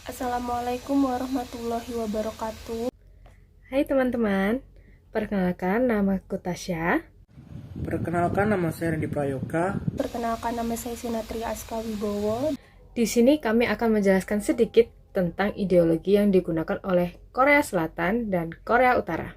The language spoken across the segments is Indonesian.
Assalamualaikum warahmatullahi wabarakatuh. Hai teman-teman, perkenalkan namaku Tasya. Perkenalkan, nama saya Randy Prayoga. Perkenalkan, nama saya Sinatria Aska Wibowo. Di sini kami akan menjelaskan sedikit tentang ideologi yang digunakan oleh Korea Selatan dan Korea Utara.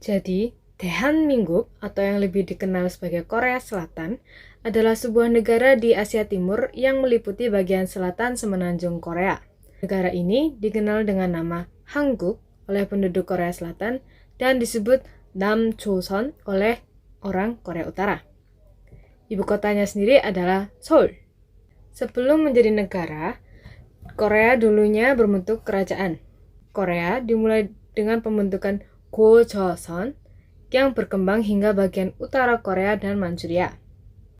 Jadi, Daehanmingguk atau yang lebih dikenal sebagai Korea Selatan adalah sebuah negara di Asia Timur yang meliputi bagian selatan semenanjung Korea. Negara ini dikenal dengan nama Hanguk oleh penduduk Korea Selatan dan disebut Namjoseon oleh orang Korea Utara. Ibu kotanya sendiri adalah Seoul. Sebelum menjadi negara, Korea dulunya berbentuk kerajaan. Korea dimulai dengan pembentukan Gojoseon yang berkembang hingga bagian utara Korea dan Manchuria.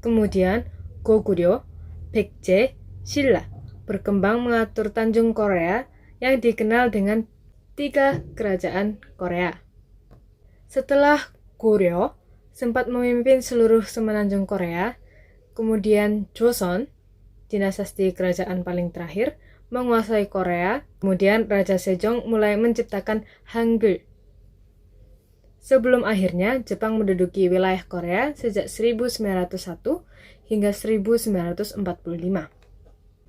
Kemudian Goguryeo, Baekje, Silla berkembang mengatur Tanjung Korea yang dikenal dengan 3 kerajaan Korea. Setelah Goryeo sempat memimpin seluruh semenanjung Korea, kemudian Joseon, dinasti kerajaan paling terakhir, menguasai Korea, kemudian Raja Sejong mulai menciptakan Hangul. Sebelum akhirnya Jepang menduduki wilayah Korea sejak 1901 hingga 1945.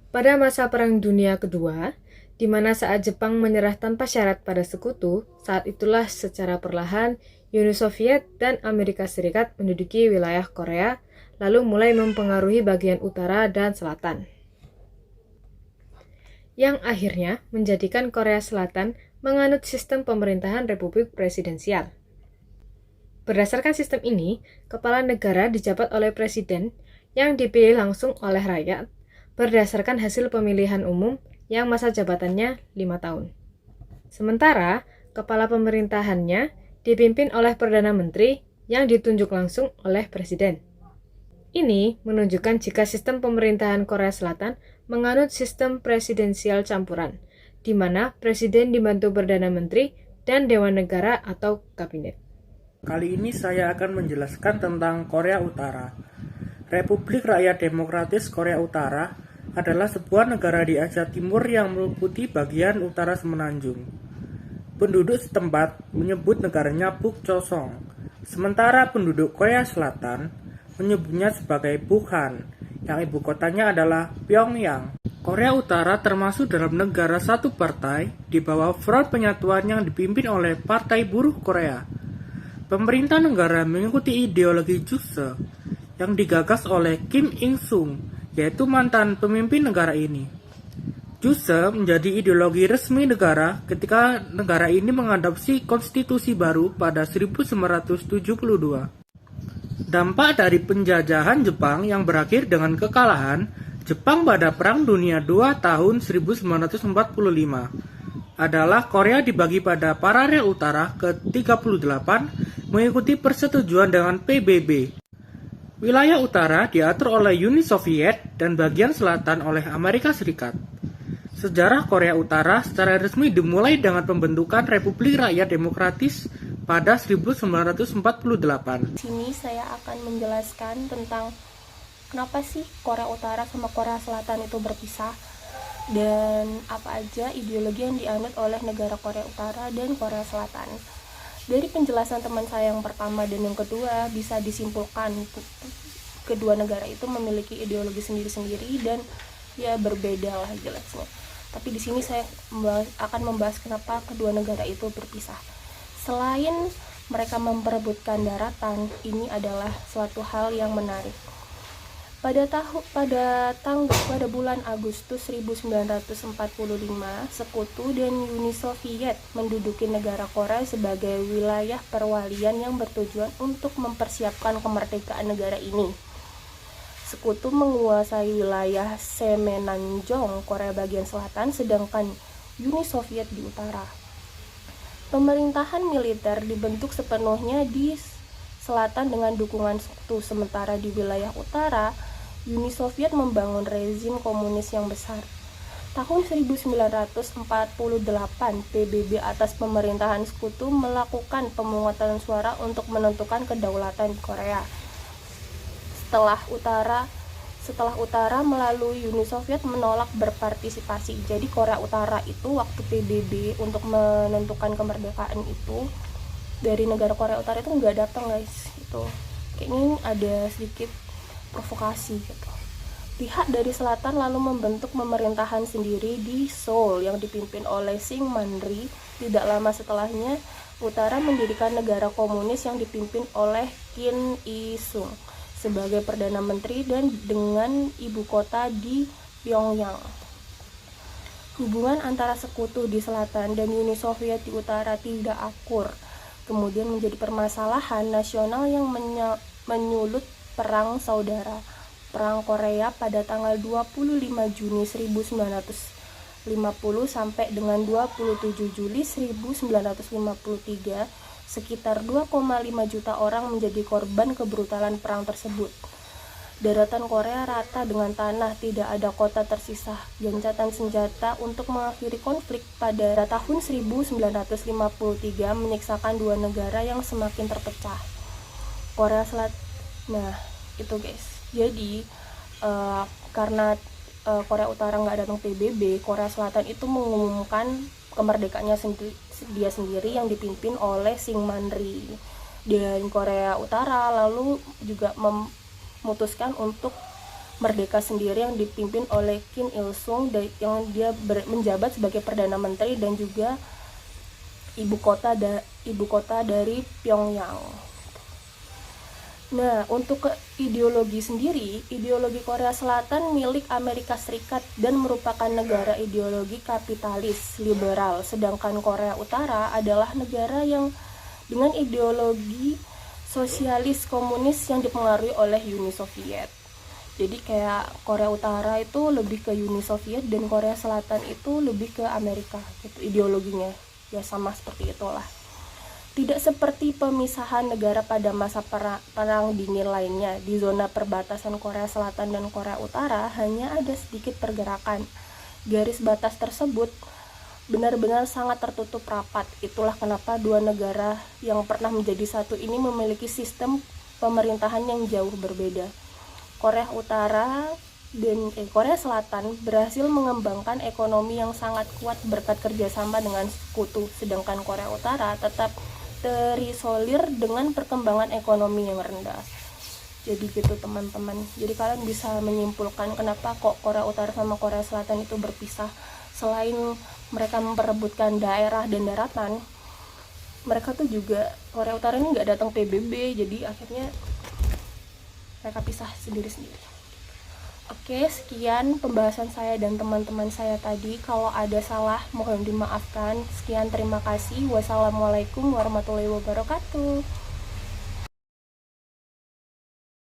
Pada masa Perang Dunia Kedua, di mana saat Jepang menyerah tanpa syarat pada sekutu, saat itulah secara perlahan Uni Soviet dan Amerika Serikat menduduki wilayah Korea, lalu mulai mempengaruhi bagian utara dan selatan. Yang akhirnya menjadikan Korea Selatan menganut sistem pemerintahan republik presidensial. Berdasarkan sistem ini, kepala negara dijabat oleh presiden yang dipilih langsung oleh rakyat berdasarkan hasil pemilihan umum yang masa jabatannya 5 tahun. Sementara, kepala pemerintahannya dipimpin oleh Perdana Menteri yang ditunjuk langsung oleh Presiden. Ini menunjukkan jika sistem pemerintahan Korea Selatan menganut sistem presidensial campuran, di mana Presiden dibantu Perdana Menteri dan Dewan Negara atau Kabinet. Kali ini saya akan menjelaskan tentang Korea Utara. Republik Rakyat Demokratis Korea Utara adalah sebuah negara di Asia Timur yang meliputi bagian utara semenanjung. Penduduk setempat menyebut negaranya Bukchosong, sementara penduduk Korea Selatan menyebutnya sebagai Bukhan, yang ibu kotanya adalah Pyongyang. Korea Utara termasuk dalam negara satu partai di bawah Front Penyatuan yang dipimpin oleh Partai Buruh Korea. Pemerintah negara mengikuti ideologi Juche yang digagas oleh Kim Il-sung, yaitu mantan pemimpin negara ini. Juche menjadi ideologi resmi negara ketika negara ini mengadopsi konstitusi baru pada 1972. Dampak dari penjajahan Jepang yang berakhir dengan kekalahan Jepang pada Perang Dunia II tahun 1945 adalah Korea dibagi pada paralel utara ke-38 mengikuti persetujuan dengan PBB. Wilayah utara diatur oleh Uni Soviet dan bagian selatan oleh Amerika Serikat. Sejarah Korea Utara secara resmi dimulai dengan pembentukan Republik Rakyat Demokratis pada 1948. Di sini saya akan menjelaskan tentang kenapa sih Korea Utara sama Korea Selatan itu berpisah dan apa aja ideologi yang dianut oleh negara Korea Utara dan Korea Selatan. Dari penjelasan teman saya yang pertama dan yang kedua bisa disimpulkan kedua negara itu memiliki ideologi sendiri-sendiri dan ya berbeda lah jelasnya. Tapi di sini saya akan membahas kenapa kedua negara itu berpisah. Selain mereka memperebutkan daratan, ini adalah suatu hal yang menarik. Pada bulan Agustus 1945, Sekutu dan Uni Soviet menduduki negara Korea sebagai wilayah perwalian yang bertujuan untuk mempersiapkan kemerdekaan negara ini. Sekutu menguasai wilayah Semenanjung, Korea bagian selatan, sedangkan Uni Soviet di utara. Pemerintahan militer dibentuk sepenuhnya di selatan dengan dukungan Sekutu, sementara di wilayah utara, Uni Soviet membangun rezim komunis yang besar. Tahun 1948, PBB atas pemerintahan Sekutu melakukan pemungutan suara untuk menentukan kedaulatan di Korea. Setelah utara setelah Utara melalui Uni Soviet menolak berpartisipasi. Jadi Korea Utara itu waktu PBB untuk menentukan kemerdekaan itu dari negara Korea Utara itu nggak datang guys. Itu kayaknya ada sedikit provokasi gitu. Pihak dari selatan lalu membentuk pemerintahan sendiri di Seoul yang dipimpin oleh Syngman Rhee. Tidak lama setelahnya, Utara mendirikan negara komunis yang dipimpin oleh Kim Il-sung sebagai Perdana Menteri dan dengan ibu kota di Pyongyang. Hubungan antara sekutu di selatan dan Uni Soviet di utara tidak akur, kemudian menjadi permasalahan nasional yang menyulut perang saudara. Perang Korea pada tanggal 25 Juni 1950 sampai dengan 27 Juli 1953, sekitar 2,5 juta orang menjadi korban kebrutalan perang tersebut. Daratan Korea rata dengan tanah, tidak ada kota tersisa. Gencatan senjata untuk mengakhiri konflik pada tahun 1953 menyiksakan dua negara yang semakin terpecah. Korea Selatan. Nah, itu guys. Jadi karena Korea Utara nggak datang PBB, Korea Selatan itu mengumumkan kemerdekaannya dia sendiri yang dipimpin oleh Syngman Rhee. Dan Korea Utara lalu juga memutuskan untuk merdeka sendiri yang dipimpin oleh Kim Il-sung yang dia menjabat sebagai Perdana Menteri dan juga ibu kota dari Pyongyang. Nah, untuk ideologi sendiri, ideologi Korea Selatan milik Amerika Serikat dan merupakan negara ideologi kapitalis liberal, sedangkan Korea Utara adalah negara yang dengan ideologi sosialis komunis yang dipengaruhi oleh Uni Soviet. Jadi kayak Korea Utara itu lebih ke Uni Soviet dan Korea Selatan itu lebih ke Amerika gitu ideologinya. Ya sama seperti itulah. Tidak seperti pemisahan negara pada masa perang dingin lainnya, di zona perbatasan Korea Selatan dan Korea Utara hanya ada sedikit pergerakan. Garis batas tersebut benar-benar sangat tertutup rapat. Itulah kenapa dua negara yang pernah menjadi satu ini memiliki sistem pemerintahan yang jauh berbeda. Korea Utara dan Korea Selatan berhasil mengembangkan ekonomi yang sangat kuat berkat kerjasama dengan sekutu, sedangkan Korea Utara tetap terisolir dengan perkembangan ekonomi yang rendah. Jadi gitu teman-teman. Jadi kalian bisa menyimpulkan kenapa kok Korea Utara sama Korea Selatan itu berpisah. Selain mereka memperebutkan daerah dan daratan, mereka tuh juga Korea Utara ini nggak datang PBB, jadi akhirnya mereka pisah sendiri-sendiri. Oke, sekian pembahasan saya dan teman-teman saya tadi. Kalau ada salah, mohon dimaafkan. Sekian, terima kasih. Wassalamualaikum warahmatullahi wabarakatuh.